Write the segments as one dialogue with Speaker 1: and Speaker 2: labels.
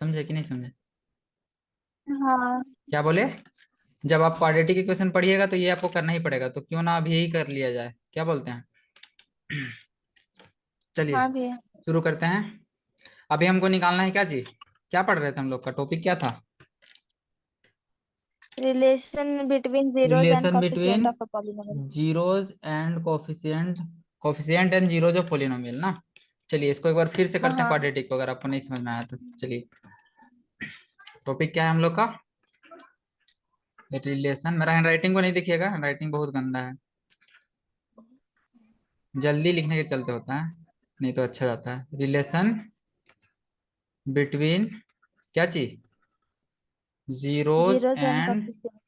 Speaker 1: समझे कि नहीं समझे?
Speaker 2: हाँ।
Speaker 1: क्या बोले? जब आप क्वाड्रेटिक इक्वेशन पढ़िएगा तो ये आपको करना ही पड़ेगा, तो क्यों ना अभी यही कर लिया जाए, क्या बोलते हैं? चलिए
Speaker 2: हाँ भैया।
Speaker 1: शुरू करते हैं। अभी हमको निकालना है क्या चीज? क्या पढ़ रहे थे हम लोग? का टॉपिक क्या था?
Speaker 2: Relation between zeros and
Speaker 1: relation
Speaker 2: coefficient
Speaker 1: between
Speaker 2: of a polynomial.
Speaker 1: Zeros and coefficient, coefficient and zeros of polynomial ना। चलिए इसको एक बार फिर से करते हैं
Speaker 2: हाँ।
Speaker 1: क्वाड्रेटिक को, अगर आपको नहीं समझ में आया तो। चलिए टॉपिक क्या है हम लोग का? रिलेशन। मेरा हैंड राइटिंग को नहीं देखिएगा, हैंड राइटिंग बहुत गंदा है, जल्दी लिखने के चलते होता है, नहीं तो अच्छा जाता है। रिलेशन बिटवीन क्या चीज? Zeros
Speaker 2: zeros and
Speaker 1: and
Speaker 2: coefficient.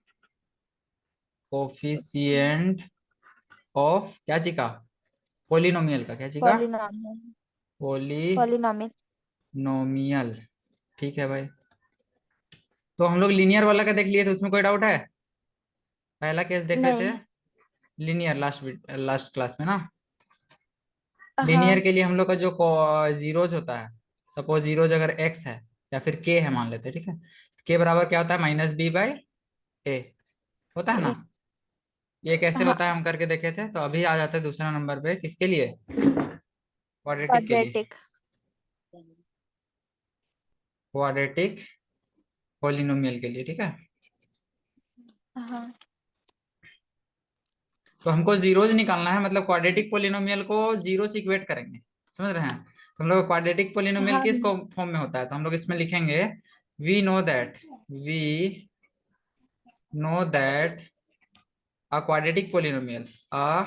Speaker 1: Coefficient of क्या चीज का? पोलिनोमियल का। क्या चीज का?
Speaker 2: पॉलिनोमियल। पॉलिनोमियल।
Speaker 1: पोलिनोमियल। ठीक है भाई। तो हम लोग लीनियर वाला का देख लिए थे, उसमें कोई डाउट है? पहला केस देखे थे
Speaker 2: नहीं।
Speaker 1: लीनियर, लास्ट क्लास में ना। लीनियर
Speaker 2: हाँ।
Speaker 1: के लिए हम लोग का जो जीरोज होता है, सपोज जीरोज अगर एक्स है या फिर के है मान लेते हैं, ठीक है। के बराबर क्या होता है? माइनस बी बाई ए होता है ना।
Speaker 2: ए,
Speaker 1: ये कैसे होता है
Speaker 2: हाँ।
Speaker 1: हम करके देखे थे। तो अभी आ जाते हैं दूसरा नंबर पे, किसके लिए? क्वाड्रेटिक के लिए।
Speaker 2: क्वाड्रेटिक।
Speaker 1: क्वाड्रेटिक पोलिनोमियल के लिए, ठीक है।
Speaker 2: हाँ।
Speaker 1: तो हमको जीरोज निकालना है, मतलब क्वाड्रेटिक पोलिनोमियल को जीरो से इक्वेट करेंगे, समझ रहे हैं? तो हम लोग क्वाड्रेटिक पोलिनोमियल
Speaker 2: हाँ
Speaker 1: किस
Speaker 2: भैया।
Speaker 1: फॉर्म में होता है, तो हम लोग इसमें लिखेंगे we know that a quadratic polynomial, a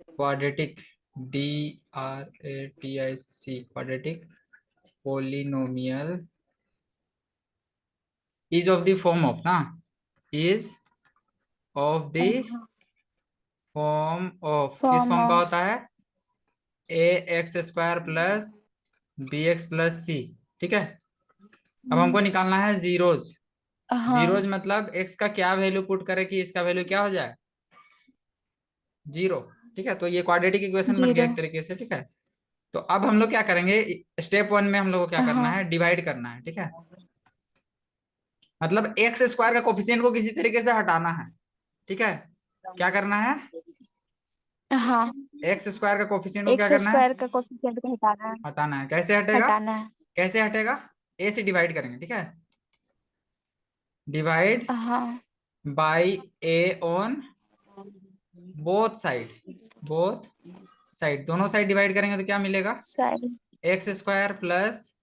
Speaker 1: quadratic, D R A T I C, quadratic polynomial is of the form of ना, इज ऑफ द
Speaker 2: हाँ।
Speaker 1: फॉर्म ऑफ, किस
Speaker 2: फॉर्म
Speaker 1: फॉर्म का
Speaker 2: ऑफ।
Speaker 1: होता है? A x square plus b x plus c, ठीक है। अब हमको निकालना है जीरोज।
Speaker 2: हाँ।
Speaker 1: जीरोज मतलब एक्स का क्या वैल्यू पुट करे कि इसका वैल्यू क्या हो जाए? जीरो। ठीक है, तो ये क्वाड्रेटिक इक्वेशन बन गया
Speaker 2: जीरो।
Speaker 1: एक तरीके से, ठीक है। तो अब हम लोग क्या करेंगे? स्टेप वन में हम लोग को क्या करना
Speaker 2: हाँ।
Speaker 1: है? डिवाइड करना है, ठीक है। मतलब एक्स स्क्वायर का कोफिशिएंट को किसी तरीके से हटाना है, ठीक है। क्या करना है?
Speaker 2: हाँ।
Speaker 1: एक्स स्क्वायर का कोफिशिएंट को क्या
Speaker 2: एक्स
Speaker 1: करना है?
Speaker 2: स्क्वायर का कोफिशिएंट को हटाना है।
Speaker 1: हटाना है। कैसे हटेगा?
Speaker 2: हटाना है।
Speaker 1: कैसे हटेगा? ए से डिवाइड करेंगे, ठीक है। डिवाइड
Speaker 2: हाँ।
Speaker 1: By a on both side, both side, दोनों साइड डिवाइड करेंगे तो क्या मिलेगा?
Speaker 2: Side.
Speaker 1: X square plus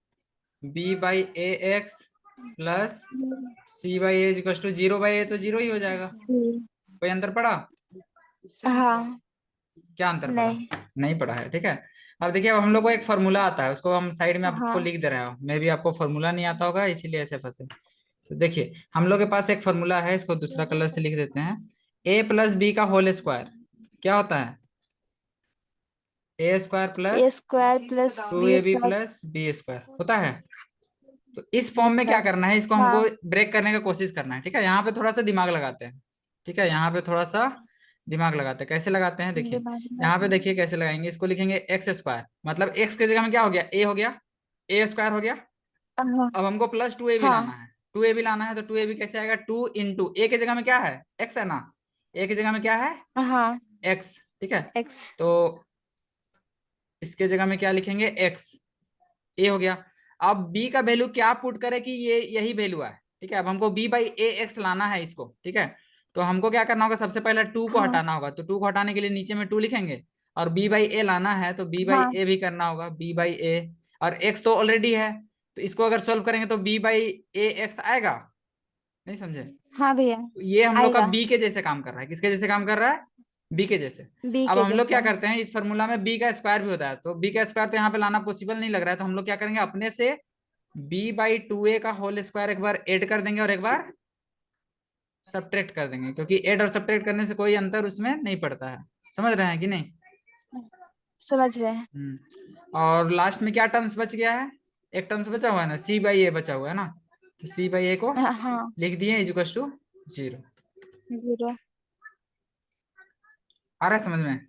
Speaker 1: b by a x plus c by a equal to zero by a, तो जीरो ही हो जाएगा। कोई अंतर पड़ा?
Speaker 2: हाँ।
Speaker 1: क्या अंतर पड़ा?
Speaker 2: नहीं।
Speaker 1: नहीं पड़ा है, ठीक है। अब देखिए, अब हम लोग को एक फार्मूला आता है, उसको हम साइड में आपको
Speaker 2: हाँ।
Speaker 1: लिख दे रहे हो, मे भी आपको फार्मूला नहीं आता होगा इसीलिए ऐसे फंसे। तो देखिए हम लोग के पास एक फार्मूला है, इसको दूसरा कलर से लिख देते हैं। ए प्लस बी का होल स्क्वायर क्या होता है? A square
Speaker 2: a
Speaker 1: plus
Speaker 2: square plus
Speaker 1: two
Speaker 2: b
Speaker 1: a b
Speaker 2: square.
Speaker 1: Plus b square होता है। तो इस फॉर्म में क्या करना है? इसको हमको
Speaker 2: हाँ।
Speaker 1: ब्रेक करने का कोशिश करना है, ठीक है। यहाँ पे थोड़ा सा दिमाग लगाते हैं, ठीक है। यहाँ पे थोड़ा सा दिमाग लगाते हैं। कैसे लगाते हैं देखिए।
Speaker 2: दिमाग में।
Speaker 1: यहाँ पे देखिए कैसे लगाएंगे। इसको लिखेंगे एक्स स्क्वायर, मतलब एक्स की जगह में क्या हो गया? ए हो गया, ए स्क्वायर हो गया।
Speaker 2: हाँ।
Speaker 1: अब हमको प्लस टू ए भी लाना
Speaker 2: हाँ।
Speaker 1: है, टू ए भी लाना है। तो टू ए भी कैसे आएगा? टू इंटू ए की जगह में क्या है? एक्स है ना। ए की जगह में क्या है?
Speaker 2: हाँ।
Speaker 1: एक्स, ठीक है।
Speaker 2: एक्स।
Speaker 1: तो इसके जगह में क्या लिखेंगे? एक्स, ए हो गया। अब बी का वैल्यू क्या पुट करे कि ये यही वैल्यू है, ठीक है। अब हमको बी बाई ए एक्स लाना है इसको, ठीक है। तो हमको क्या करना होगा? सबसे पहले टू को
Speaker 2: हाँ।
Speaker 1: हटाना होगा, तो टू को हटाने के लिए नीचे में टू लिखेंगे। और बी बाई ए लाना है तो बी बाई
Speaker 2: हाँ।
Speaker 1: ए भी करना होगा, बी बाई ए। और एक्स तो ऑलरेडी है, तो इसको अगर सोल्व करेंगे तो बी बाई ए एक्स आएगा। नहीं समझे?
Speaker 2: हाँ भैया।
Speaker 1: ये हम लोग का
Speaker 2: आएगा।
Speaker 1: बी के जैसे काम कर रहा है। किसके जैसे काम कर रहा है? बी के जैसे।
Speaker 2: बी
Speaker 1: अब
Speaker 2: के
Speaker 1: हम लोग क्या
Speaker 2: जैसा।
Speaker 1: करते हैं, इस फॉर्मूला में बी का स्क्वायर भी होता है, तो बी का स्क्वायर तो यहाँ पे लाना पॉसिबल नहीं लग रहा है, तो हम लोग क्या करेंगे? अपने से बी बाई टू ए का होल स्क्वायर एक बार ऐड कर देंगे और एक बार सब्ट्रैक्ट कर देंगे, क्योंकि ऐड और सब्ट्रैक्ट करने से कोई अंतर उसमें नहीं पड़ता है। समझ रहे हैं कि नहीं?
Speaker 2: समझ रहे हैं।
Speaker 1: और लास्ट में क्या टर्म्स बच गया है? एक टर्म्स बचा हुआ है ना, सी बाई ए बचा हुआ है ना। तो सी बाई ए को
Speaker 2: हाँ।
Speaker 1: लिख दिए इजिकल्स टू जीरो।
Speaker 2: जीरो।
Speaker 1: आ रहा है समझ में?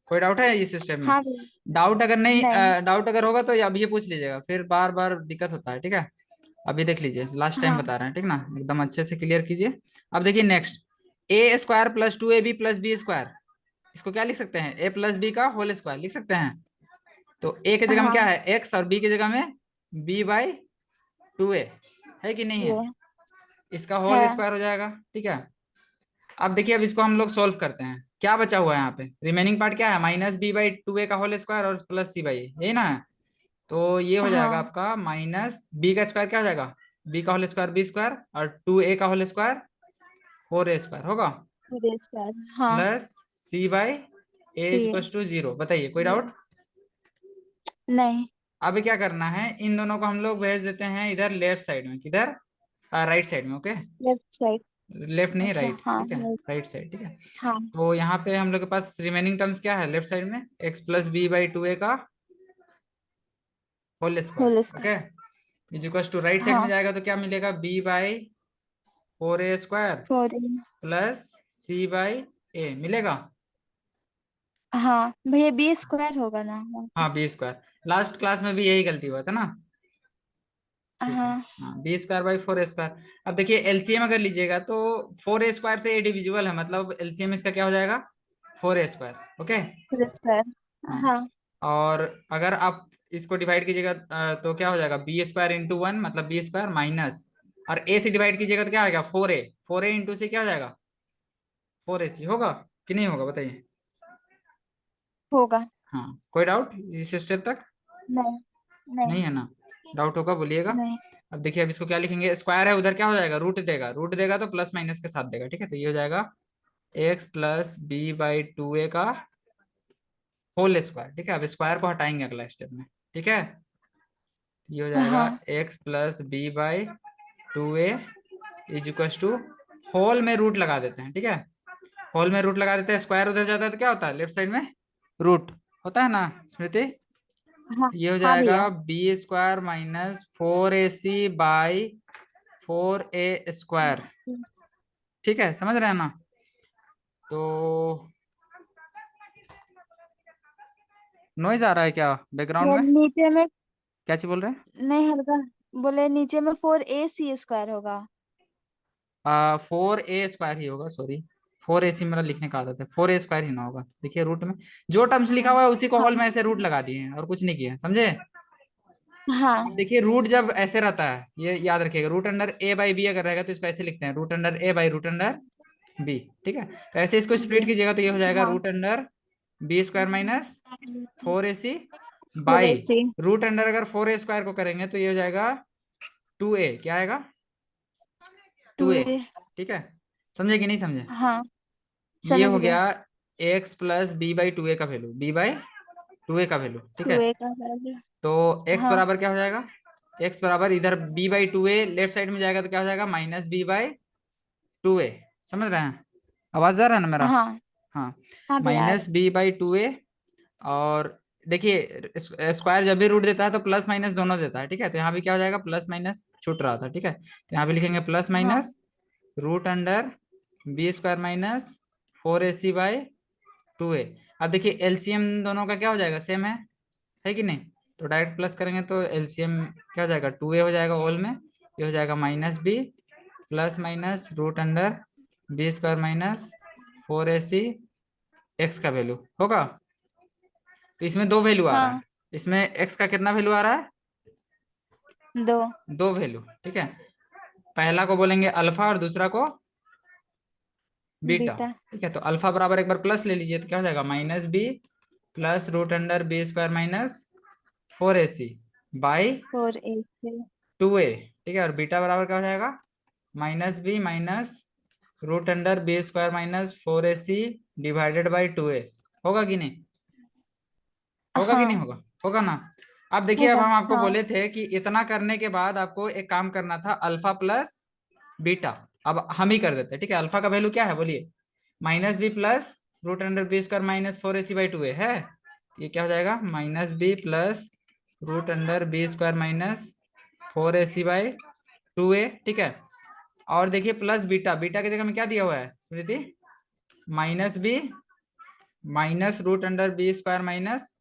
Speaker 1: कोई डाउट है इस सिस्टम में?
Speaker 2: हाँ भैया।
Speaker 1: डाउट अगर नहीं,
Speaker 2: नहीं।
Speaker 1: डाउट अगर होगा तो अब ये पूछ लीजिएगा, फिर बार बार दिक्कत होता है, ठीक है। अभी देख लीजिए, लास्ट टाइम
Speaker 2: हाँ
Speaker 1: बता रहे हैं, ठीक ना, एकदम अच्छे से क्लियर कीजिए। अब देखिए next, a square plus 2ab plus b square, इसको क्या लिख सकते हैं, ए प्लस बी का होल स्क्वायर लिख सकते हैं। तो ए की जगह में क्या
Speaker 2: हाँ।
Speaker 1: है, एक्स, और बी की जगह में b/2a, है कि नहीं है?
Speaker 2: ये
Speaker 1: इसका
Speaker 2: है।
Speaker 1: होल स्क्वायर हो जाएगा, ठीक है। अब देखिए, अब इसको हम लोग सोल्व करते हैं, क्या बचा हुआ है यहाँ पे, रिमेनिंग पार्ट क्या है, -b/2a का होल स्क्वायर और प्लस c/a, यही ना है। तो ये हो जाएगा
Speaker 2: हाँ।
Speaker 1: आपका माइनस बी का स्क्वायर क्या हो जाएगा, बी का होल स्क्वायर बी स्क्वायर, और 2a का होल स्क्वायर 4a स्क्वायर होगा,
Speaker 2: पूरे स्क्वायर। हाँ।
Speaker 1: Plus c/a
Speaker 2: c.
Speaker 1: Equal to 0। बताइए, कोई डाउट?
Speaker 2: नहीं।
Speaker 1: अब क्या करना है, इन दोनों को हम लोग भेज देते हैं इधर लेफ्ट साइड में, किधर, राइट साइड में, ओके।
Speaker 2: Left side.
Speaker 1: लेफ्ट नहीं,
Speaker 2: अच्छा
Speaker 1: राइट,
Speaker 2: हाँ
Speaker 1: ठीक है, राइट साइड, ठीक है।
Speaker 2: हाँ।
Speaker 1: तो यहाँ पे हम लोग के पास रिमेनिंग टर्म्स क्या है लेफ्ट साइड में, एक्स प्लस b/2a का whole
Speaker 2: whole
Speaker 1: square, okay,
Speaker 2: square.
Speaker 1: Is equal to right side में
Speaker 2: हाँ।
Speaker 1: जाएगा तो क्या मिलेगा, b/4a स्क्वायर
Speaker 2: 4।
Speaker 1: प्लस c/a मिलेगा।
Speaker 2: हाँ भैया बी स्क्वायर होगा ना वहाँ पे?
Speaker 1: हाँ, बी स्क्वायर, लास्ट क्लास में भी यही गलती हुआ था ना, ठीक है।
Speaker 2: हाँ।
Speaker 1: हाँ, b/4a स्क्वायर। अब देखिए एलसीएम अगर लीजिएगा तो 4a स्क्वायर से ए डिविजिबल है, मतलब एलसीएम इसका क्या हो जाएगा, 4a square, okay.
Speaker 2: Whole square.
Speaker 1: हाँ,
Speaker 2: हाँ।
Speaker 1: और अगर आप इसको डिवाइड कीजिएगा तो क्या हो जाएगा, b² × 1 मतलब बी स्क्वायर माइनस, और ए से डिवाइड कीजिएगा तो क्या आएगा, 4a, 4a इंटू से क्या हो जाएगा, 4ac होगा कि नहीं होगा, बताइए।
Speaker 2: होगा।
Speaker 1: हाँ, कोई डाउट इस स्टेप तक?
Speaker 2: नहीं। नहीं।
Speaker 1: नहीं है ना? डाउट होगा बोलिएगा।
Speaker 2: नहीं।
Speaker 1: अब देखिए, अब इसको क्या लिखेंगे, स्क्वायर है उधर, क्या हो जाएगा, रूट देगा, रूट देगा तो प्लस माइनस के साथ देगा, ठीक है। तो ये हो जाएगा एक्स प्लस b/2a का होल स्क्वायर, ठीक है। अब स्क्वायर को हटाएंगे अगला स्टेप में, ठीक है। ये हो जाएगा
Speaker 2: हाँ।
Speaker 1: X plus b/2a is equal to, whole में रूट लगा देते हैं, ठीक है। होल में रूट लगा देते हैं, स्क्वायर उधर जाता है तो क्या होता है, लेफ्ट साइड में रूट होता है ना स्मृति।
Speaker 2: हाँ।
Speaker 1: ये हो
Speaker 2: हाँ
Speaker 1: जाएगा
Speaker 2: भैया।
Speaker 1: b² माइनस 4ac/4a स्क्वायर, ठीक है, समझ रहे हैं ना? तो नॉइज आ रहा है क्या बैकग्राउंड
Speaker 2: वो
Speaker 1: में?
Speaker 2: नीचे में।
Speaker 1: क्या चीज बोल रहे हैं?
Speaker 2: नहीं हल्का। बोले नीचे में 4 AC स्क्वायर होगा।
Speaker 1: 4a स्क्वायर ही होगा, सॉरी, 4ac मेरा लिखने का आदत है, 4a स्क्वायर ही ना होगा। देखिए रूट में जो टर्म्स लिखा
Speaker 2: हाँ।
Speaker 1: हुआ है उसी को
Speaker 2: हाँ।
Speaker 1: होल में ऐसे रूट लगा दिए हैं और कुछ नहीं किया है, समझे।
Speaker 2: हाँ।
Speaker 1: अब देखिए रूट जब ऐसे रहता है, ये याद रखिएगा, √a/b अगर रहेगा तो इसको ऐसे लिखते हैं, √a/√b, ठीक है। तो ऐसे इसको स्प्लिट कीजिएगा तो ये हो जाएगा
Speaker 2: हाँ।
Speaker 1: √b² minus 4ac
Speaker 2: four
Speaker 1: by,
Speaker 2: a c
Speaker 1: root under अगर 4a² को करेंगे तो ये हो जाएगा 2a, क्या आएगा,
Speaker 2: टू
Speaker 1: 2a,
Speaker 2: ए
Speaker 1: ठीक है। समझे कि नहीं समझे?
Speaker 2: हाँ
Speaker 1: ये
Speaker 2: समझ
Speaker 1: हो
Speaker 2: गए।
Speaker 1: गया एक्स प्लस b/2a का वैल्यू, b/2a का वैल्यू, ठीक है।
Speaker 2: 2 A का वैल्यू।
Speaker 1: तो x
Speaker 2: हाँ।
Speaker 1: बराबर क्या हो जाएगा, x बराबर इधर b/2a लेफ्ट साइड में जाएगा तो क्या हो जाएगा, -b/2a, समझ रहे हैं, आवाज आ रहा है ना मेरा?
Speaker 2: हाँ।
Speaker 1: हाँ,
Speaker 2: हाँ भैया आ रहा
Speaker 1: -b/2a, और देखिए स्क्वायर जब भी रूट देता है तो प्लस माइनस दोनों देता है, ठीक है। तो यहाँ भी क्या हो जाएगा, प्लस माइनस छूट रहा था, ठीक है। तो यहाँ पे लिखेंगे प्लस
Speaker 2: है। हाँ।
Speaker 1: Minus √b² minus 4ac/2a। अब देखिए एलसीएम दोनों का क्या हो जाएगा, सेम है कि नहीं। तो डायरेक्ट प्लस करेंगे तो एलसीएम क्या हो जाएगा, 2a हो जाएगा होल में, ये हो जाएगा -b plus minus √b² minus 4ac, x का वैल्यू होगा। तो इसमें दो वैल्यू आ रहा है,
Speaker 2: हाँ।
Speaker 1: इसमें एक्स का कितना वैल्यू आ रहा है,
Speaker 2: 2।
Speaker 1: दो वैल्यू, ठीक है। पहला को बोलेंगे अल्फा और दूसरा को बीटा,
Speaker 2: बीटा।
Speaker 1: ठीक है। तो अल्फा बराबर एक बार प्लस ले लीजिए तो क्या हो जाएगा, -b plus √b² minus 4ac by
Speaker 2: 4 AC।
Speaker 1: 2a, ठीक है। और बीटा बराबर क्या हो जाएगा, -b minus √b² minus 4ac divided by 2a, होगा कि नहीं, होगा कि नहीं
Speaker 2: हाँ।
Speaker 1: होगा, होगा ना। अब देखिए, अब
Speaker 2: होगा।
Speaker 1: हम आपको
Speaker 2: हाँ।
Speaker 1: बोले थे कि इतना करने के बाद आपको एक काम करना था, अल्फा प्लस बीटा। अब हम ही कर देते हैं, ठीक है। अल्फा का वैल्यू क्या है बोलिए, -b plus √b² minus 4ac/2a है। ये क्या हो जाएगा, -b plus √b² minus 4ac/2a, ठीक है। और देखिए प्लस बीटा, बीटा की जगह में क्या दिया हुआ है Smriti, -b minus root under b square minus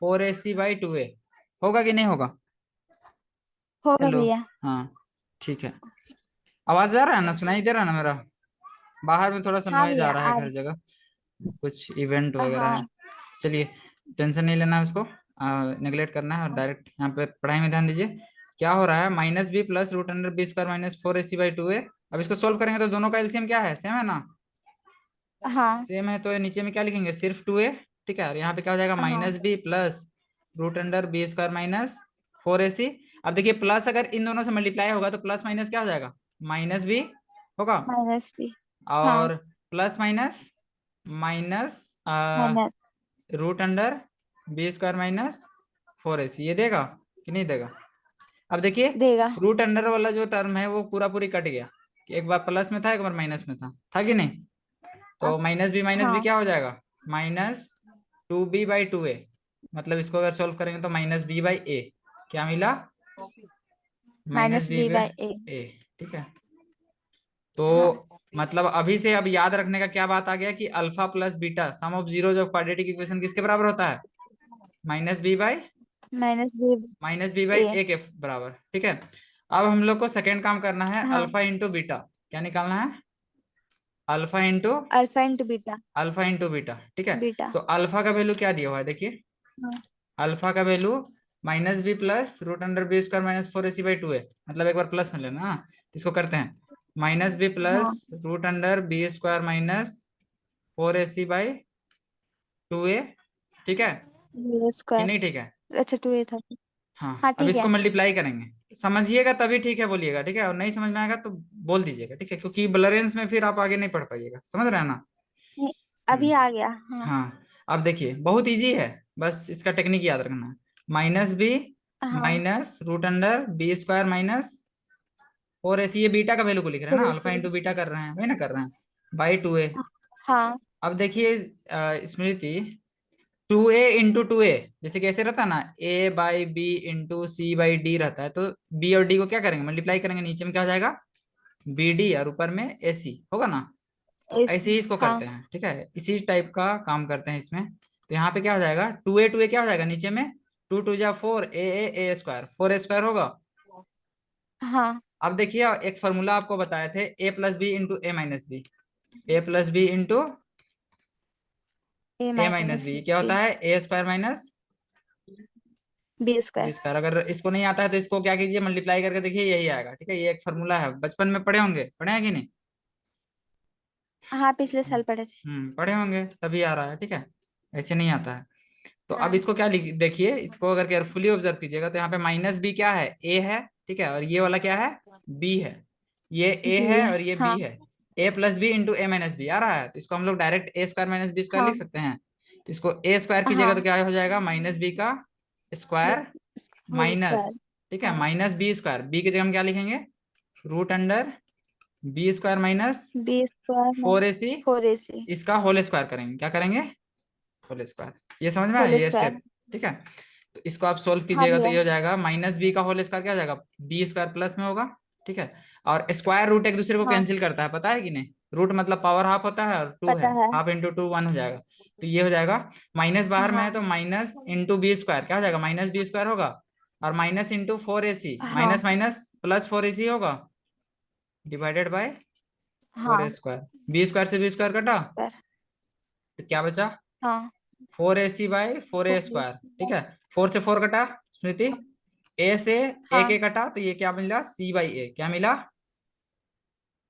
Speaker 1: 4ac/2a। होगा कि नहीं होगा?
Speaker 2: होगा
Speaker 1: हेलो।
Speaker 2: भैया।
Speaker 1: हाँ ठीक है। आवाज आ रहा है ना, सुनाई दे रहा है ना मेरा? बाहर में थोड़ा सा
Speaker 2: हाँ
Speaker 1: नॉइज आ
Speaker 2: भैया
Speaker 1: रहा है, घर जगह कुछ इवेंट वगैरह है।
Speaker 2: हाँ
Speaker 1: चलिए, टेंशन नहीं लेना है उसको, नेग्लेक्ट करना है और डायरेक्ट यहाँ पे पढ़ाई में ध्यान दीजिए। क्या हो रहा है, minus b plus root under b square minus 4ac/2a। अब इसको सोल्व करेंगे तो दोनों का एलसीएम क्या है, सेम है ना?
Speaker 2: हाँ
Speaker 1: सेम है तो ये नीचे में क्या लिखेंगे, सिर्फ 2a। ठीक है, और यहाँ पे क्या हो जाएगा,
Speaker 2: हाँ
Speaker 1: minus b plus root under b square minus 4ac। अब देखिए प्लस अगर इन दोनों से मल्टीप्लाई होगा तो प्लस माइनस क्या हो जाएगा, माइनस बी होगा।
Speaker 2: Minus b. हाँ
Speaker 1: और plus minus minus
Speaker 2: minus
Speaker 1: root under b square minus 4ac, ये देगा कि नहीं देगा? अब देखिए,
Speaker 2: देगा।
Speaker 1: रूट अंडर वाला जो टर्म है वो पूरा पूरी कट गया, कि एक बार प्लस में था एक बार माइनस में था कि नहीं?
Speaker 2: अ,
Speaker 1: तो माइनस बी
Speaker 2: हाँ
Speaker 1: क्या हो जाएगा, माइनस 2b/2a। मतलब इसको अगर सोल्व करेंगे तो माइनस b/a। क्या मिला, minus
Speaker 2: minus
Speaker 1: b
Speaker 2: b
Speaker 1: by
Speaker 2: by a.
Speaker 1: A. ठीक है, तो
Speaker 2: हाँ
Speaker 1: मतलब अभी से अब याद रखने का क्या बात आ गया कि alpha plus beta sum of zeros of quadratic equation किसके बराबर होता है,
Speaker 2: minus b
Speaker 1: minus b by
Speaker 2: a.
Speaker 1: A के बराबर। ठीक है, अब हम लोग को सेकेंड काम करना है,
Speaker 2: हाँ
Speaker 1: अल्फा इंटू बीटा। क्या निकालना है, alpha into
Speaker 2: alpha into beta.
Speaker 1: Alpha into beta. ठीक है,
Speaker 2: बीटा।
Speaker 1: तो अल्फा का वैल्यू क्या दिया हुआ है देखिए,
Speaker 2: हाँ
Speaker 1: अल्फा का value minus b plus root under b square minus 4ac/2a। मतलब एक बार प्लस में लेना ना, तो इसको करते हैं माइनस बी
Speaker 2: हाँ
Speaker 1: plus root under b square minus 4ac/2a। ठीक है
Speaker 2: बी
Speaker 1: कि
Speaker 2: स्क्वायर।
Speaker 1: नहीं? ठीक है।
Speaker 2: अच्छा टू ए था।
Speaker 1: हाँ,
Speaker 2: हाँ
Speaker 1: अब
Speaker 2: ठीक
Speaker 1: इसको
Speaker 2: है।
Speaker 1: मल्टीप्लाई करेंगे, समझिएगा तभी ठीक है बोलिएगा, ठीक है, और नहीं समझ में आएगा तो बोल दीजिएगा, ठीक है, क्योंकि ब्लरेंस में फिर आप आगे नहीं पढ़ पाइएगा, समझ रहे हैं ना?
Speaker 2: नहीं,
Speaker 1: हम्म।
Speaker 2: अभी आ गया। हाँ
Speaker 1: हाँ, अब देखिए बहुत इजी है, बस इसका टेक्निक याद रखना है। माइनस बी
Speaker 2: हाँ
Speaker 1: minus root under b square minus 4ac, ये बीटा का वैल्यू को लिख रहे हैं ना, अल्फा इंटू बीटा कर रहे हैं, वही ना कर रहे हैं, बाई 2a।
Speaker 2: हाँ
Speaker 1: अब देखिए स्मृति, 2a इंटू 2a, जैसे कैसे रहता है ना, a/b इंटू c/d रहता है, तो b और d को क्या करेंगे, मल्टीप्लाई करेंगे, नीचे में क्या हो जाएगा, bd, और ऊपर में ac होगा ना। तो
Speaker 2: इस
Speaker 1: ऐसे ही इसको
Speaker 2: हाँ
Speaker 1: करते हैं, ठीक है, इसी टाइप का काम करते हैं इसमें। तो यहाँ पे क्या हो जाएगा, 2a क्या हो जाएगा नीचे में, 2 2 जा 4, a स्क्वायर 4a स्क्वायर होगा।
Speaker 2: हाँ
Speaker 1: अब देखिए एक फॉर्मूला आपको बताए थे, a plus b into a minus b, a plus b into
Speaker 2: a
Speaker 1: a minus
Speaker 2: minus
Speaker 1: b क्या
Speaker 2: बी।
Speaker 1: होता है, a square minus
Speaker 2: b
Speaker 1: b
Speaker 2: square.
Speaker 1: Square. अगर इसको नहीं आता है तो इसको क्या कीजिए, मल्टीप्लाई करके देखिए, यही आएगा। ठीक है, ये एक फॉर्मूला है, बचपन में पढ़े होंगे, पढ़े हैं कि नहीं?
Speaker 2: हाँ पिछले साल पढ़े थे।
Speaker 1: पढ़े होंगे तभी आ रहा है, ठीक है, ऐसे नहीं आता है। तो अब
Speaker 2: हाँ
Speaker 1: इसको क्या लिख देखिए, इसको अगर केयरफुली ऑब्जर्व कीजिएगा तो यहाँ पे माइनस बी क्या है, ए है। ठीक है, और ये वाला क्या है, बी है। ये ए
Speaker 2: बी
Speaker 1: है
Speaker 2: है।
Speaker 1: और ये बी
Speaker 2: हाँ
Speaker 1: है। ए plus b into a minus B आ रहा है, तो इसको हम लोग डायरेक्ट ए स्क्वायर माइनस बी स्क्वायर लिख
Speaker 2: हाँ
Speaker 1: सकते हैं। तो इसको ए स्क्वायर कीजिएगा तो
Speaker 2: हाँ
Speaker 1: क्या हो जाएगा, माइनस बी का स्क्वायर
Speaker 2: होल
Speaker 1: माइनस,
Speaker 2: स्क्वायर।
Speaker 1: ठीक है,
Speaker 2: हाँ
Speaker 1: माइनस बी स्क्वायर, बी की जगह हम क्या लिखेंगे, root under b square minus
Speaker 2: b square
Speaker 1: 4ac,
Speaker 2: minus 4ac।
Speaker 1: इसका होल स्क्वायर करेंगे, क्या करेंगे, होल स्क्वायर। ये समझ में आया
Speaker 2: होल
Speaker 1: ये
Speaker 2: स्क्वायर।
Speaker 1: स्टेप? ठीक है, तो इसको आप सोल्व
Speaker 2: हाँ
Speaker 1: कीजिएगा तो
Speaker 2: भैया।
Speaker 1: ये हो जाएगा माइनस बी का होल स्क्वायर क्या हो जाएगा, बी स्क्वायर प्लस में होगा। ठीक है, और स्क्वायर रूट एक दूसरे को
Speaker 2: हाँ
Speaker 1: कैंसिल करता है, पता है कि नहीं? रूट मतलब पावर हाफ होता है और टू
Speaker 2: पता
Speaker 1: है,
Speaker 2: है।
Speaker 1: हाफ इंटू टू 1 हो जाएगा। तो ये हो जाएगा, माइनस बाहर में है
Speaker 2: हाँ
Speaker 1: तो माइनस इंटू बी स्क्वायर क्या हो जाएगा, माइनस बी स्क्वायर होगा, और माइनस इंटू 4ac,
Speaker 2: हाँ
Speaker 1: माइनस माइनस प्लस 4ac होगा, डिवाइडेड बाय फोर ए
Speaker 2: हाँ
Speaker 1: स्क्वायर बी स्क्वायर से बी स्क्वायर कटा,
Speaker 2: पर
Speaker 1: तो क्या बचा,
Speaker 2: हाँ
Speaker 1: 4ac/4a स्क्वायर। ठीक है, 4 से 4 कटा स्मृति, ए से
Speaker 2: हाँ
Speaker 1: ए कटा, तो ये क्या मिला, c/a, क्या मिला,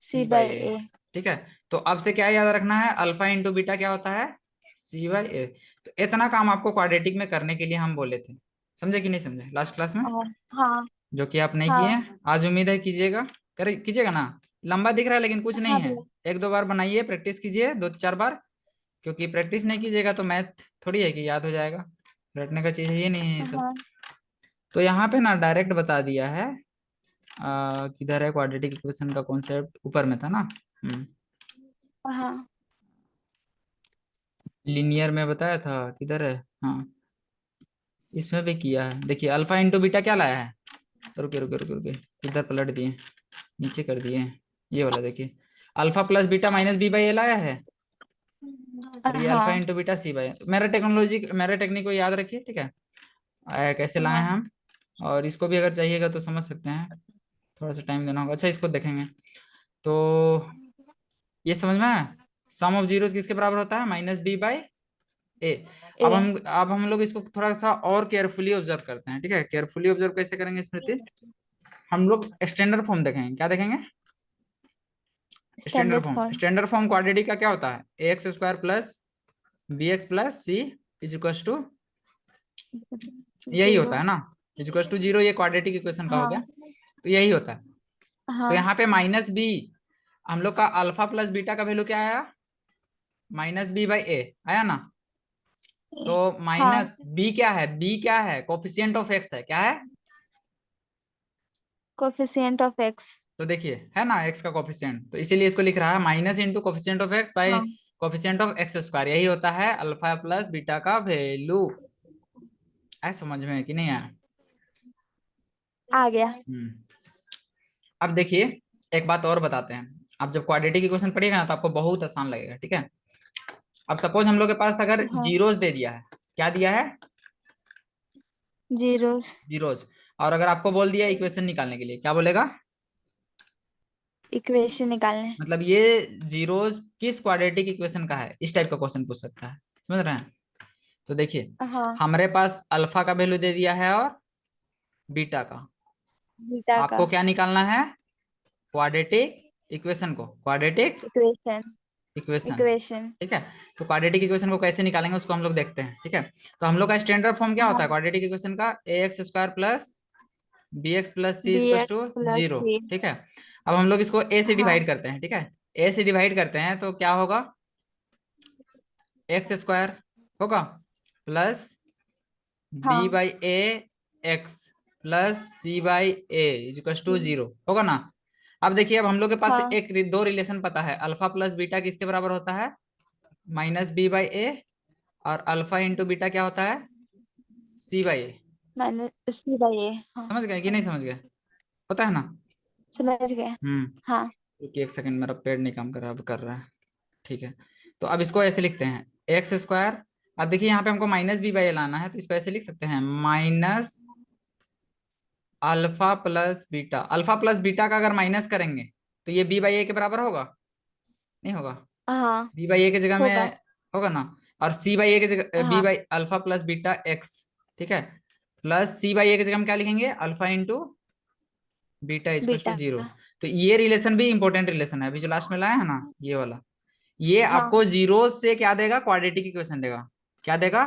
Speaker 2: सी
Speaker 1: सी बाई
Speaker 2: बाई
Speaker 1: ए
Speaker 2: ए।
Speaker 1: ठीक है, तो अब से क्या याद रखना है, अल्फा इंटू बीटा क्या होता है, c/a। तो इतना काम आपको क्वाड्रेटिक में करने के लिए हम बोले थे, समझे कि नहीं समझे लास्ट क्लास में,
Speaker 2: हाँ हाँ
Speaker 1: जो कि आप नहीं किए
Speaker 2: हाँ
Speaker 1: हैं, आज उम्मीद है कीजिएगा, करे कीजिएगा ना। लंबा दिख रहा है लेकिन कुछ नहीं
Speaker 2: हाँ
Speaker 1: है,
Speaker 2: भैया।
Speaker 1: एक दो बार बनाइए, प्रैक्टिस कीजिए 2 4 बार, क्योंकि प्रैक्टिस नहीं कीजिएगा तो मैथ थोड़ी है कि याद हो जाएगा, रटने का चीज है ये, नहीं है ये सब।
Speaker 2: हाँ
Speaker 1: तो यहाँ पे ना डायरेक्ट बता दिया है, किधर है, क्वाड्रेटिक इक्वेशन का कॉन्सेप्ट ऊपर में था ना।
Speaker 2: हाँ
Speaker 1: लीनियर में बताया था, किधर है, हाँ, इसमें भी किया है, देखिए अल्फा इंटू बीटा क्या लाया है, रुके रुके रुके रुके, इधर पलट दिए, नीचे कर दिए, ये वाला देखिए, alpha plus beta minus b by a लाया है। और ये अल्फा
Speaker 2: हाँ
Speaker 1: इंटू बीटा सी बाई, मेरा टेक्निक को याद रखिए, ठीक है। कैसे लाए हैं
Speaker 2: हाँ।
Speaker 1: हम, और इसको भी अगर चाहिएगा तो समझ सकते हैं, थोड़ा सा टाइम देना होगा। अच्छा, इसको देखेंगे तो ये समझ में आया, सम ऑफ जीरोस किसके बराबर होता है, माइनस बी बाई ए।
Speaker 2: ए।
Speaker 1: अब हम लोग इसको थोड़ा सा और केयरफुली ऑब्जर्व करते हैं, ठीक है। केयरफुली ऑब्जर्व कैसे करेंगे स्मृति, हम लोग स्टैंडर्ड फॉर्म देखेंगे, क्या देखेंगे,
Speaker 2: standard form.
Speaker 1: Standard form quadratic का क्या होता है, a x square plus b x plus c is equal to, यही होता
Speaker 2: जीरो।
Speaker 1: है ना, इज इक्वल टू जीरो, ये क्वाड्रेटिक इक्वेशन का हो गया,
Speaker 2: हाँ
Speaker 1: तो यही होता है। तो
Speaker 2: हाँ
Speaker 1: यहाँ पे माइनस बी, हम लोग का अल्फा प्लस बीटा का वैल्यू क्या आया, माइनस बी बाई ए आया ना। तो
Speaker 2: हाँ।
Speaker 1: माइनस बी क्या है, बी क्या है, कोफिशिएंट ऑफ एक्स है, क्या है,
Speaker 2: कोफिशिएंट ऑफ एक्स।
Speaker 1: तो देखिए है ना एक्स का कोफिशिएंट, तो इसीलिए इसको लिख रहा है minus into coefficient of x by
Speaker 2: हाँ
Speaker 1: कोफिशिएंट ऑफ एक्स स्क्वायर, यही होता है अल्फा प्लस बीटा का वैल्यू। है समझ में कि नहीं आया।
Speaker 2: आ गया।
Speaker 1: हम्म। अब देखिए, एक बात और बताते हैं, आप जब क्वाड्रेटिक इक्वेशन पढ़िएगा ना तो आपको बहुत आसान लगेगा, ठीक है। अब सपोज हम लोग के पास अगर
Speaker 2: हाँ।
Speaker 1: जीरोस दे दिया है, क्या दिया है,
Speaker 2: जीरोस।
Speaker 1: जीरोस, और अगर आपको बोल दिया इक्वेशन निकालने के लिए, क्या बोलेगा,
Speaker 2: इक्वेशन निकालने।
Speaker 1: मतलब ये जीरोस किस क्वाड्रेटिक इक्वेशन का है, इस टाइप का क्वेश्चन पूछ सकता है, समझ रहे हैं। तो देखिए,
Speaker 2: हाँ।
Speaker 1: हमारे पास अल्फा का वैल्यू दे दिया है और बीटा का,
Speaker 2: बीटा का।
Speaker 1: आपको क्या निकालना है, क्वाड्रेटिक इक्वेशन को, क्वाड्रेटिक
Speaker 2: इक्वेशन।
Speaker 1: Equation,
Speaker 2: equation.
Speaker 1: ठीक है। तो क्वाड्रेटिक इक्वेशन को कैसे निकालेंगे उसको हम लोग देखते हैं, ठीक है। तो हम लोग का स्टैंडर्ड फॉर्म क्या होता है
Speaker 2: हाँ।
Speaker 1: क्वाड्रेटिक इक्वेशन का, a x square plus b x plus c
Speaker 2: b
Speaker 1: equal to
Speaker 2: x plus
Speaker 1: zero,
Speaker 2: c.
Speaker 1: ठीक है। अब हम लोग इसको ए से
Speaker 2: हाँ
Speaker 1: डिवाइड करते हैं, ठीक है। ए से डिवाइड करते हैं तो क्या होगा, एक्स स्क्वायर होगा प्लस बी
Speaker 2: हाँ
Speaker 1: by a x plus c by a equal to zero होगा ना। अब देखिए, अब हम लोग के पास
Speaker 2: हाँ।
Speaker 1: दो रिलेशन पता है, अल्फा प्लस बीटा किसके बराबर होता है, माइनस बी बाई ए, और अल्फा इंटू बीटा क्या होता है, सी बाई ए।
Speaker 2: मैंने सी बाई ए। हाँ
Speaker 1: समझ गए कि नहीं समझ गए, होता है ना।
Speaker 2: समझ गए।
Speaker 1: हम्म।
Speaker 2: हाँ।
Speaker 1: रुकिए एक सेकंड, मेरा पेड़ नहीं काम कर रहा, अब कर रहा है, ठीक है। तो अब इसको ऐसे लिखते हैं, एक्स स्क्वायर, अब देखिए यहाँ पे हमको माइनस बी बाई ए लाना है, तो इसको ऐसे लिख सकते हैं, minus alpha plus beta, alpha plus beta का अगर माइनस करेंगे तो ये बी बाई ए के बराबर होगा, नहीं होगा,
Speaker 2: हाँ
Speaker 1: बी बाई ए की जगह
Speaker 2: होगा।
Speaker 1: में होगा ना, और सी बाई ए की जगह बी
Speaker 2: हाँ।
Speaker 1: By alpha plus beta x, ठीक है, प्लस सी बाई ए की जगह हम क्या लिखेंगे, alpha into beta equal to
Speaker 2: beta.
Speaker 1: Zero. तो ये रिलेशन भी इंपॉर्टेंट रिलेशन है, अभी जो लास्ट में लाया है ना ये वाला, ये
Speaker 2: हाँ।
Speaker 1: आपको जीरो से क्या देगा, क्वाड्रेटिक इक्वेशन देगा, क्या देगा,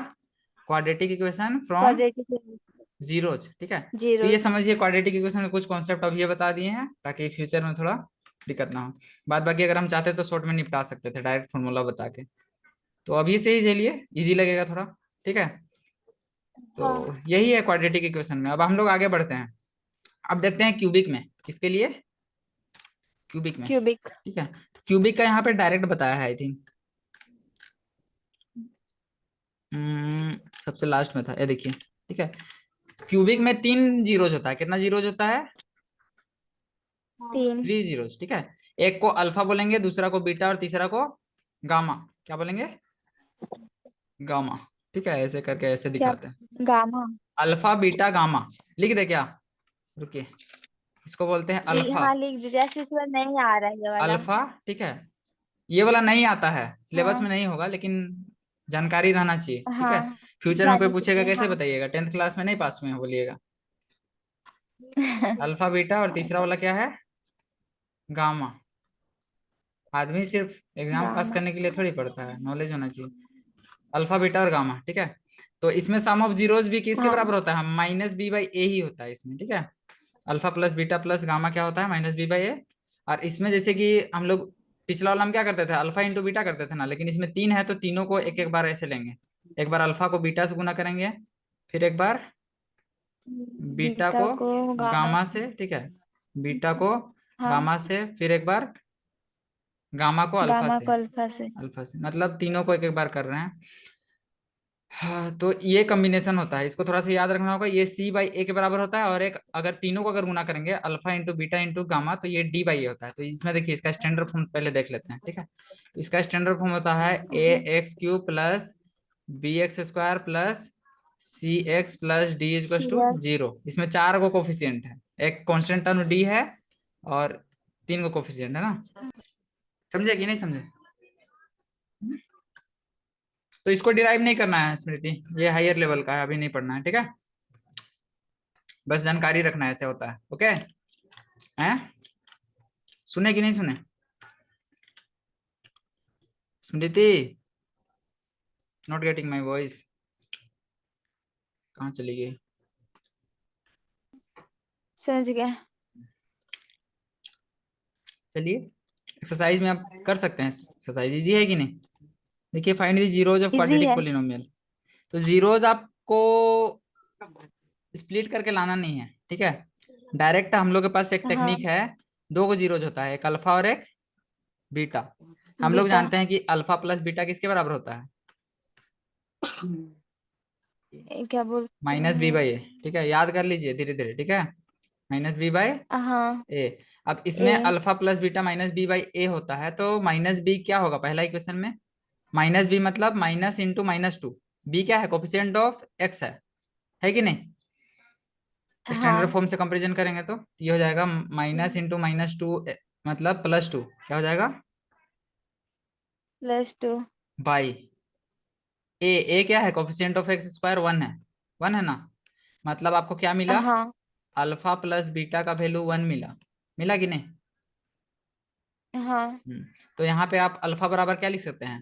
Speaker 1: quadratic equation from
Speaker 2: quadratic.
Speaker 1: Zeros, ठीक है। तो
Speaker 2: जीरो।
Speaker 1: ये समझिए क्वाड्रेटिक इक्वेशन के कुछ कॉन्सेप्ट अभी ये बता दिए हैं, ताकि फ्यूचर में थोड़ा दिक्कत ना हो। बाद बाकी अगर हम चाहते तो शॉर्ट में निपटा सकते थे डायरेक्ट फॉर्मूला बता के, तो अभी से ही झेलिए, इजी लगेगा थोड़ा, ठीक है। तो
Speaker 2: हाँ।
Speaker 1: यही है क्वाड्रेटिक इक्वेशन में। अब हम लोग आगे बढ़ते हैं, अब देखते हैं क्यूबिक में, किसके लिए, क्यूबिक में,
Speaker 2: क्यूबिक।
Speaker 1: ठीक है। तो क्यूबिक का यहाँ पे डायरेक्ट बताया है आई थिंक, सबसे लास्ट में था, ये देखिए, ठीक है। क्यूबिक में तीन जीरोज होता है, कितना जीरोज होता है,
Speaker 2: तीन।
Speaker 1: थ्री जीरोज, ठीक है। एक को अल्फा बोलेंगे, दूसरा को बीटा, और तीसरा को गामा, क्या बोलेंगे, गामा, ठीक है। ऐसे करके ऐसे
Speaker 2: क्या?
Speaker 1: दिखाते हैं,
Speaker 2: गामा।
Speaker 1: अल्फा बीटा गामा, लिख दे क्या, रुकिए, इसको बोलते हैं अल्फा,
Speaker 2: हाँ लिख दीजिए, जैसे इस बार नहीं आ रहा है ये वाला।
Speaker 1: अल्फा, ठीक है। ये वाला नहीं आता है, सिलेबस में
Speaker 2: हाँ
Speaker 1: नहीं होगा, लेकिन जानकारी रहना चाहिए, ठीक है।
Speaker 2: हाँ।
Speaker 1: फ्यूचर में कोई
Speaker 2: जाने
Speaker 1: पूछेगा
Speaker 2: दीजिए
Speaker 1: कैसे
Speaker 2: हाँ।
Speaker 1: बताइएगा, टेंथ क्लास में नहीं पास हुए हैं बोलिएगा। अल्फा बीटा, और तीसरा वाला क्या है, गामा। आदमी सिर्फ एग्जाम पास
Speaker 2: गामा।
Speaker 1: करने के लिए थोड़ी पढ़ता है, नॉलेज होना चाहिए। अल्फा बीटा और गामा, ठीक है। तो इसमें सम ऑफ जीरोस भी किसके
Speaker 2: हाँ।
Speaker 1: बराबर होता है, माइनस बी बाई ए ही होता है इसमें, ठीक है। Alpha plus beta plus gamma क्या होता है, माइनस बी बाई ए। और इसमें जैसे कि हम लोग पिछला वाला हम क्या करते थे, अल्फा इंटू बीटा करते थे ना, लेकिन इसमें तीन है तो तीनों को एक एक बार ऐसे लेंगे, एक बार अल्फा को बीटा से गुना करेंगे, फिर एक बार बीटा
Speaker 2: बीटा
Speaker 1: को
Speaker 2: को गामा।
Speaker 1: गामा से, ठीक है, बीटा को
Speaker 2: हाँ।
Speaker 1: गामा से, फिर एक बार गामा को अल्फा
Speaker 2: गामा
Speaker 1: से,
Speaker 2: को अल्फा से।
Speaker 1: मतलब तीनों को एक एक बार कर रहे हैं। हाँ, तो ये कॉम्बिनेशन होता है, इसको थोड़ा सा याद रखना होगा। ये सी बाई ए के बराबर होता है, और एक अगर तीनों को अगर गुना करेंगे alpha into beta into gamma, तो ये डी बाई ए होता है। तो इसमें देखिए इसका स्टैंडर्ड फॉर्म पहले देख लेते हैं, ठीक है। तो इसका स्टैंडर्ड फॉर्म होता है ए
Speaker 2: हाँ,
Speaker 1: x cube plus b x square plus c x plus d equal to
Speaker 2: CX।
Speaker 1: 0। इसमें चार को कोफिशियंट है, एक कॉन्स्टेंट टर्म डी है, और तीन को कोफिशियंट है ना। समझे कि नहीं समझे? तो इसको डिराइव नहीं करना है स्मृति, ये हायर लेवल का है, अभी नहीं पढ़ना है, ठीक है। बस जानकारी रखना है, ऐसे होता है। ओके हैं? सुने कि नहीं सुने Smriti? Not getting my voice? कहाँ चली गई?
Speaker 2: समझ गया।
Speaker 1: चलिए, एक्सरसाइज में आप कर सकते हैं। एक्सरसाइज इजी है कि नहीं? देखिए, find the zeros of
Speaker 2: easy
Speaker 1: quadratic
Speaker 2: है।
Speaker 1: पोलिनोमियल। तो जीरोज आपको स्प्लिट करके लाना नहीं है, ठीक है। डायरेक्ट हम लोग के पास एक
Speaker 2: हाँ,
Speaker 1: टेक्निक है, दो को जीरोज होता है, एक अल्फा और एक बीटा। हम लोग
Speaker 2: बेटा।
Speaker 1: जानते हैं कि अल्फा प्लस बीटा किसके बराबर होता है?
Speaker 2: क्या बोलते
Speaker 1: माइनस बी
Speaker 2: हैं?
Speaker 1: बाई ए, ठीक है, याद कर लीजिए धीरे धीरे, ठीक है। माइनस बी बाई
Speaker 2: हाँ।
Speaker 1: ए। अब इसमें
Speaker 2: a.
Speaker 1: Alpha plus beta minus b by a होता है, तो माइनस बी क्या होगा पहला इक्वेशन में? माइनस बी मतलब minus into minus two. B क्या है? कोफिशिएंट ऑफ एक्स है कि नहीं? स्टैंडर्ड
Speaker 2: हाँ,
Speaker 1: फॉर्म से कंपैरिजन करेंगे तो ये हो जाएगा माइनस इंटू माइनस टू, मतलब प्लस टू, क्या हो जाएगा?
Speaker 2: +2।
Speaker 1: बाई ए क्या है? कोफिशिएंट ऑफ एक्स स्क्वायर 1 है, 1 है ना। मतलब आपको क्या मिला?
Speaker 2: हाँ।
Speaker 1: अल्फा प्लस बीटा का वैल्यू 1 मिला। मिला कि नहीं?
Speaker 2: हाँ,
Speaker 1: हम्म, तो यहाँ पे आप अल्फा बराबर क्या लिख सकते हैं?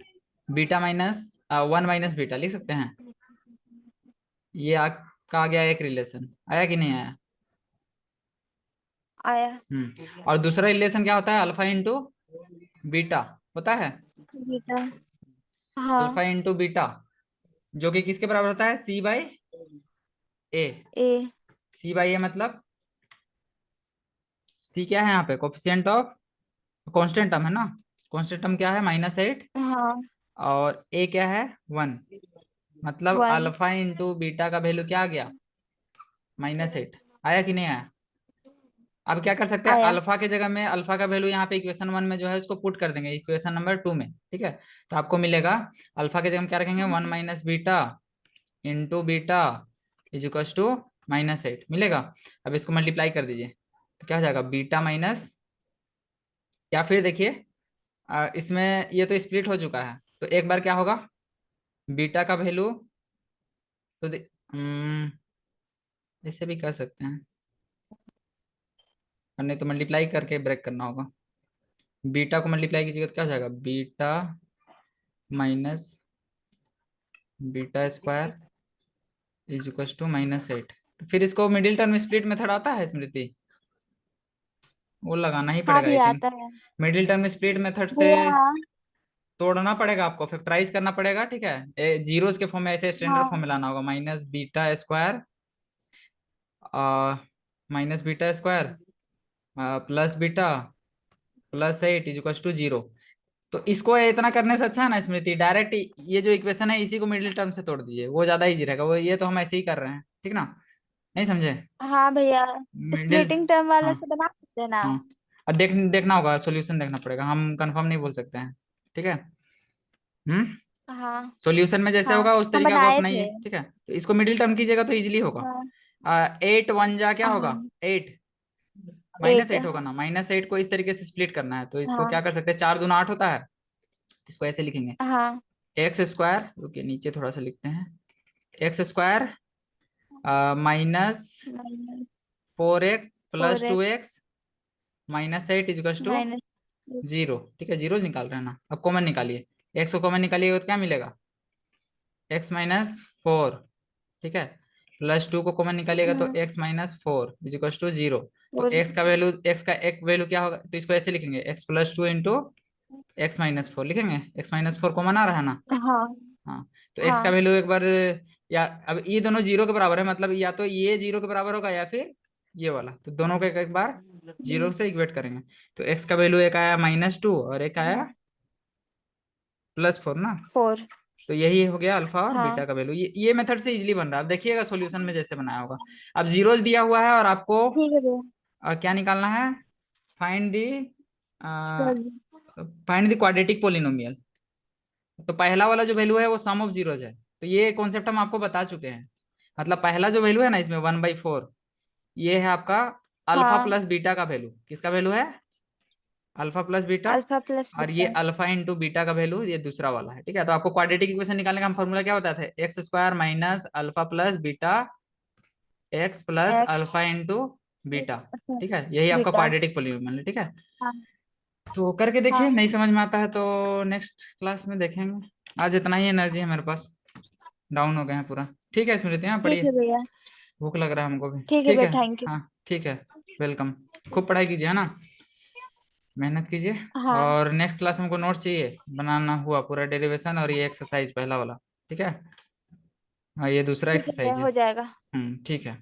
Speaker 1: बीटा माइनस 1 माइनस बीटा लिख सकते हैं। ये आपका आ गया एक रिलेशन, आया कि नहीं आया?
Speaker 2: आया।
Speaker 1: और दूसरा रिलेशन क्या होता है? अल्फा इंटू बीटा होता है।
Speaker 2: बेटा। हाँ।
Speaker 1: अल्फा इंटू बीटा, जो कि किसके बराबर होता है? सी by a.
Speaker 2: A.
Speaker 1: C by ए मतलब सी क्या है यहाँ पे? कोफिशिएंट ऑफ कांस्टेंट टर्म है ना। कांस्टेंट टर्म क्या है? -8।
Speaker 2: हाँ।
Speaker 1: और ए क्या है? 1। मतलब
Speaker 2: 1।
Speaker 1: अल्फा इंटू बीटा का वैल्यू क्या आ गया? -8। आया कि नहीं आया? अब क्या कर सकते हैं?
Speaker 2: आया।
Speaker 1: अल्फा के जगह में अल्फा का वैल्यू यहाँ पे इक्वेशन 1 में जो है उसको पुट कर देंगे इक्वेशन नंबर 2 में, ठीक है। तो आपको मिलेगा अल्फा के जगह में क्या रखेंगे? 1 minus beta into beta is equal to -8 मिलेगा। अब इसको मल्टीप्लाई कर दीजिए, तो क्या हो जाएगा? बीटा माइनस, या फिर देखिए इसमें ये तो स्प्लिट हो चुका है, तो एक बार क्या होगा? बीटा का वैल्यू तो ऐसे भी कर सकते हैं, और नहीं तो मल्टीप्लाई करके ब्रेक करना होगा। बीटा को मल्टीप्लाई कीजिएगा तो क्या हो जाएगा? Beta minus beta square is equal to -8। तो फिर इसको मिडिल टर्म स्प्लिट मेथड आता है स्मृति? वो लगाना ही
Speaker 2: हाँ
Speaker 1: पड़ेगा
Speaker 2: भी
Speaker 1: आई थिंक।
Speaker 2: आता है।
Speaker 1: मिडिल टर्म स्प्लिट मेथड से
Speaker 2: भैया।
Speaker 1: तोड़ना पड़ेगा आपको, फैक्टराइज करना पड़ेगा, ठीक है। जीरोस के फॉर्म में ऐसे स्टैंडर्ड फॉर्म
Speaker 2: हाँ।
Speaker 1: में लाना होगा, minus beta square minus beta square plus beta plus 8 is equal to 0। तो इसको इतना करने से अच्छा है ना स्मृति, डायरेक्ट ये जो इक्वेशन है इसी को मिडिल टर्म से तोड़ दीजिए, वो ज्यादा इजी रहेगा। वो ये तो हम ऐसे ही कर रहे हैं, ठीक ना? नहीं समझे?
Speaker 2: हाँ भैया।
Speaker 1: मिडिल,
Speaker 2: स्प्लिटिंग टर्म वाला
Speaker 1: हाँ
Speaker 2: से बना सकते हैं ना?
Speaker 1: हाँ। अब देखना होगा, सॉल्यूशन देखना पड़ेगा, हम कंफर्म नहीं बोल सकते हैं, ठीक है। हम्म।
Speaker 2: हाँ।
Speaker 1: सॉल्यूशन में जैसे
Speaker 2: हाँ,
Speaker 1: होगा उस
Speaker 2: हम
Speaker 1: तरीका को
Speaker 2: बनाए
Speaker 1: अपनाइए,
Speaker 2: थे।
Speaker 1: ठीक है। तो इसको मिडिल टर्म कीजिएगा तो इजीली होगा।
Speaker 2: हाँ।
Speaker 1: 8 1 जा क्या होगा?
Speaker 2: हाँ।
Speaker 1: 8,
Speaker 2: 8।
Speaker 1: -8 होगा ना। -8 को इस तरीके से स्प्लिट करना है, तो इसको
Speaker 2: हाँ।
Speaker 1: क्या कर सकते हैं? 4 दूना 8 होता है, इसको ऐसे लिखेंगे।
Speaker 2: हाँ।
Speaker 1: एक्स स्क्वायर, रुकिए नीचे थोड़ा सा लिखते हैं। X square -4x plus
Speaker 2: 4x
Speaker 1: 2x -8 equals to
Speaker 2: minus.
Speaker 1: 0, ठीक है। जीरो निकाल रहे हैं ना, अब कॉमन निकालिए। एक्स को कॉमन निकालिएगा तो क्या मिलेगा? x-4, ठीक है। +2 को कॉमन निकालिएगा तो x-4 इजिकल्स टू 0। तो
Speaker 2: और।
Speaker 1: एक्स का एक वैल्यू क्या होगा? तो इसको ऐसे लिखेंगे, x+2 इंटू x-4 लिखेंगे। x-4 कॉमन आ रहा है ना।
Speaker 2: हाँ।
Speaker 1: हाँ, तो x का
Speaker 2: हाँ।
Speaker 1: वैल्यू एक बार, या अब ये दोनों 0 के बराबर है, मतलब या तो ये 0 के बराबर होगा या फिर ये वाला, तो दोनों को एक एक बार 0 से इक्वेट करेंगे। तो x का वैल्यू एक आया -2 और एक आया +4 ना।
Speaker 2: 4।
Speaker 1: तो यही हो गया अल्फा और
Speaker 2: हाँ
Speaker 1: बीटा का वैल्यू। ये मेथड से इजीली बन रहा है। अब देखिएगा सॉल्यूशन में जैसे बनाया होगा। अब जीरोस दिया हुआ है और आपको
Speaker 2: ठीक है भैया।
Speaker 1: क्या निकालना है? फाइंड दी
Speaker 2: चलिए।
Speaker 1: Find the quadratic polynomial. तो पहला वाला जो वैल्यू है वो सम ऑफ जीरोज है। तो ये कॉन्सेप्ट हम आपको बता चुके हैं। मतलब पहला जो वैल्यू है ना इसमें 1/4, ये है आपका अल्फा
Speaker 2: हाँ,
Speaker 1: प्लस बीटा का वैल्यू। किसका वैल्यू है? Alpha plus beta.
Speaker 2: Alpha plus
Speaker 1: और ये
Speaker 2: बीटा।
Speaker 1: अल्फा इंटू बीटा का वैल्यू ये दूसरा वाला है। ठीक है, तो आपको क्वाड्रेटिक इक्वेशन निकालने का हम फॉर्मूला क्या बताते हैं? X square minus alpha plus beta x plus
Speaker 2: x.
Speaker 1: Alpha into beta. ठीक है, यही आपका
Speaker 2: बीटा।
Speaker 1: क्वाड्रेटिक पॉलीनोमियल है। ठीक है,
Speaker 2: हाँ
Speaker 1: तो करके देखिए,
Speaker 2: हाँ।
Speaker 1: नहीं समझ में आता है तो नेक्स्ट क्लास में देखेंगे। आज इतना ही एनर्जी है मेरे पास, डाउन हो गए हैं पूरा। ठीक है स्मृति, हाँ
Speaker 2: ठीक
Speaker 1: पढ़िए,
Speaker 2: है भैया।
Speaker 1: भूख लग रहा है हमको भी।
Speaker 2: ठीक है
Speaker 1: ठीक
Speaker 2: भैया,
Speaker 1: है,
Speaker 2: थैंक यू।
Speaker 1: हाँ ठीक है, वेलकम। खूब पढ़ाई कीजिए है ना, मेहनत कीजिए।
Speaker 2: हाँ
Speaker 1: और नेक्स्ट क्लास में हमको नोट्स चाहिए, बनाना हुआ पूरा डेरिवेशन और ये एक्सरसाइज पहला वाला। ठीक है, हाँ ये दूसरा
Speaker 2: ठीक है भैया,
Speaker 1: एक्सरसाइज है।
Speaker 2: हो जाएगा।
Speaker 1: ठीक है।